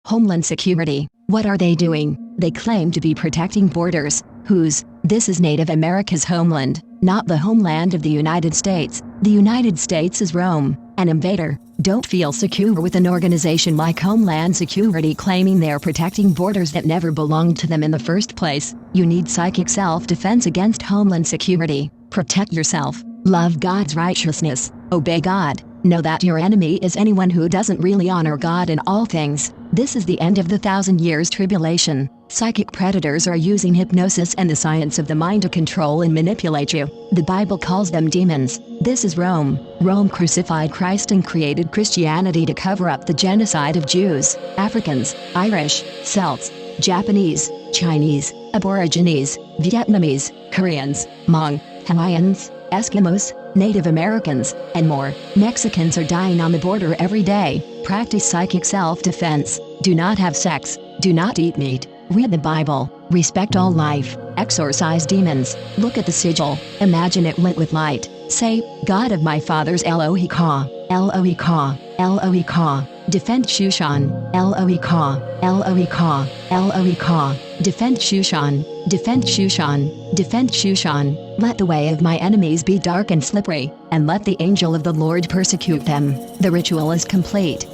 Homeland Security, what are they doing? They claim to be protecting borders. Whose? This is Native America's homeland, not the homeland of the United States. The United States is Rome, an invader. Don't feel secure with an organization like Homeland Security claiming they're protecting borders that never belonged to them in the first place. You need psychic self-defense against Homeland Security. Protect yourself. Love God's righteousness. Obey God. Know that your enemy is anyone who doesn't really honor God in all things. This is the end of the 1,000 years tribulation. Psychic predators are using hypnosis and the science of the mind to control and manipulate you. The Bible calls them demons. This is Rome. Rome crucified Christ and created Christianity to cover up the genocide of Jews, Africans, Irish, Celts, Japanese, Chinese, Aborigines, Vietnamese, Koreans, Hmong, Hawaiians, Eskimos, Native Americans, and more. Mexicans are dying on the border every day. Practice psychic self-defense. Do not have sex. Do not eat meat. Read the Bible. Respect all life. Exorcise demons. Look at the sigil. Imagine it lit with light. Say, God of my fathers Elohika, Elohika, Elohika. Defend Shushan, Elohika, Elohika, Elohika. Defend Shushan, defend Shushan, defend Shushan. Let the way of my enemies be dark and slippery, and let the angel of the Lord persecute them. The ritual is complete.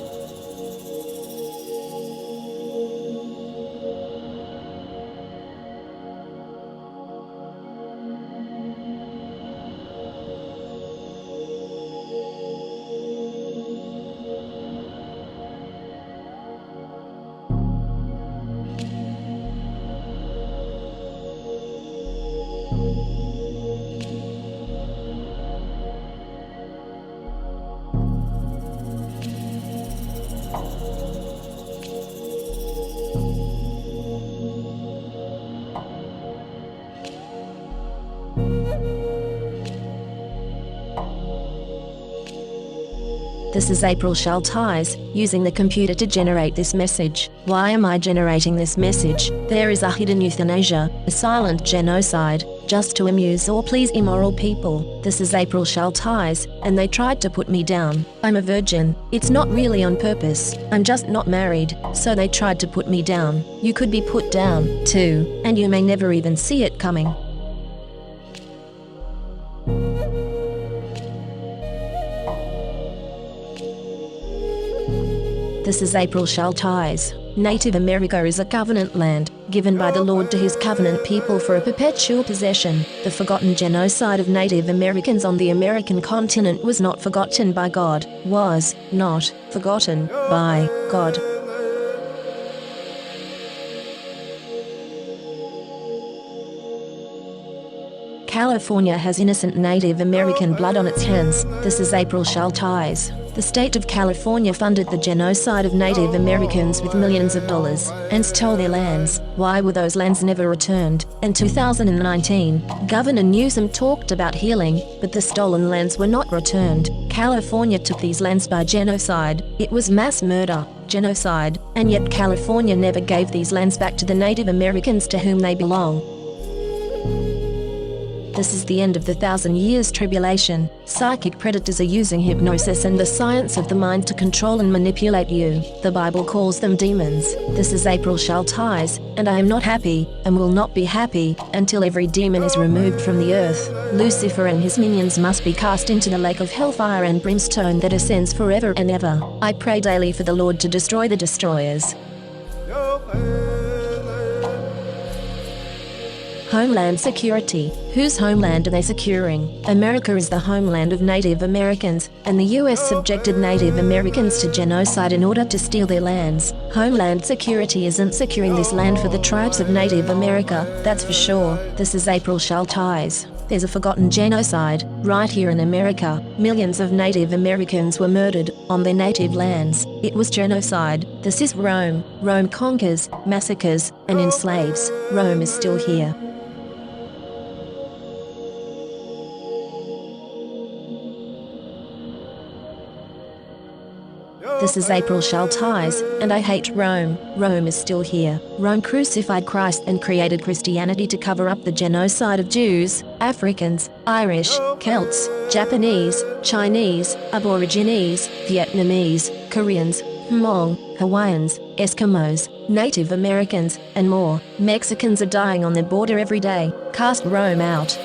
This is April Schulthies, using the computer to generate this message. Why am I generating this message? There is a hidden euthanasia, a silent genocide, just to amuse or please immoral people. This is April Schulthies, and they tried to put me down. I'm a virgin. It's not really on purpose. I'm just not married, so they tried to put me down. You could be put down, too, and you may never even see it coming. This is April Schulthies. Native America is a covenant land, given by the Lord to his covenant people for a perpetual possession. The forgotten genocide of Native Americans on the American continent was not forgotten by God, was not forgotten by God. California has innocent Native American blood on its hands. This is April Schulthies. The state of California funded the genocide of Native Americans with millions of dollars and stole their lands. Why were those lands never returned? In 2019, Governor Newsom talked about healing, but the stolen lands were not returned. California took these lands by genocide. It was mass murder, genocide, and yet California never gave these lands back to the Native Americans to whom they belong. This is the end of the 1,000 years tribulation. Psychic predators are using hypnosis and the science of the mind to control and manipulate you. The Bible calls them demons. This is April Schulthies, and I am not happy, and will not be happy, until every demon is removed from the earth. Lucifer and his minions must be cast into the lake of hellfire and brimstone that ascends forever and ever. I pray daily for the Lord to destroy the destroyers. Homeland Security. Whose homeland are they securing? America is the homeland of Native Americans, and the US subjected Native Americans to genocide in order to steal their lands. Homeland Security isn't securing this land for the tribes of Native America, that's for sure. This is April Schulthies. There's a forgotten genocide, right here in America. Millions of Native Americans were murdered on their native lands. It was genocide. This is Rome. Rome conquers, massacres, and enslaves. Rome is still here. This is April Schulthies, and I hate Rome. Rome is still here. Rome crucified Christ and created Christianity to cover up the genocide of Jews, Africans, Irish, Celts, Japanese, Chinese, Aborigines, Vietnamese, Koreans, Hmong, Hawaiians, Eskimos, Native Americans, and more. Mexicans are dying on the border every day. Cast Rome out.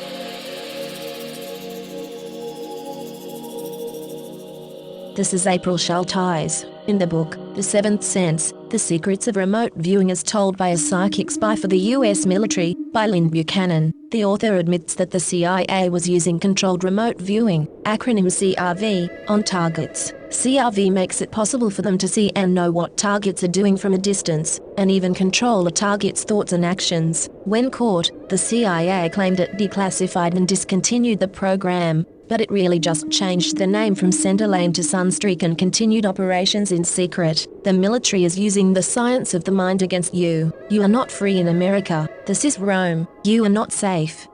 This is April Schulthies. In the book, The Seventh Sense, The Secrets of Remote Viewing as Told by a Psychic Spy for the U.S. Military, by Lynn Buchanan, the author admits that the CIA was using controlled remote viewing, acronym CRV, on targets. CRV makes it possible for them to see and know what targets are doing from a distance, and even control a target's thoughts and actions. When caught, the CIA claimed it declassified and discontinued the program, but it really just changed the name from Centerlane to Sunstreak and continued operations in secret. The military is using the science of the mind against you. You are not free in America. This is Rome. You are not safe.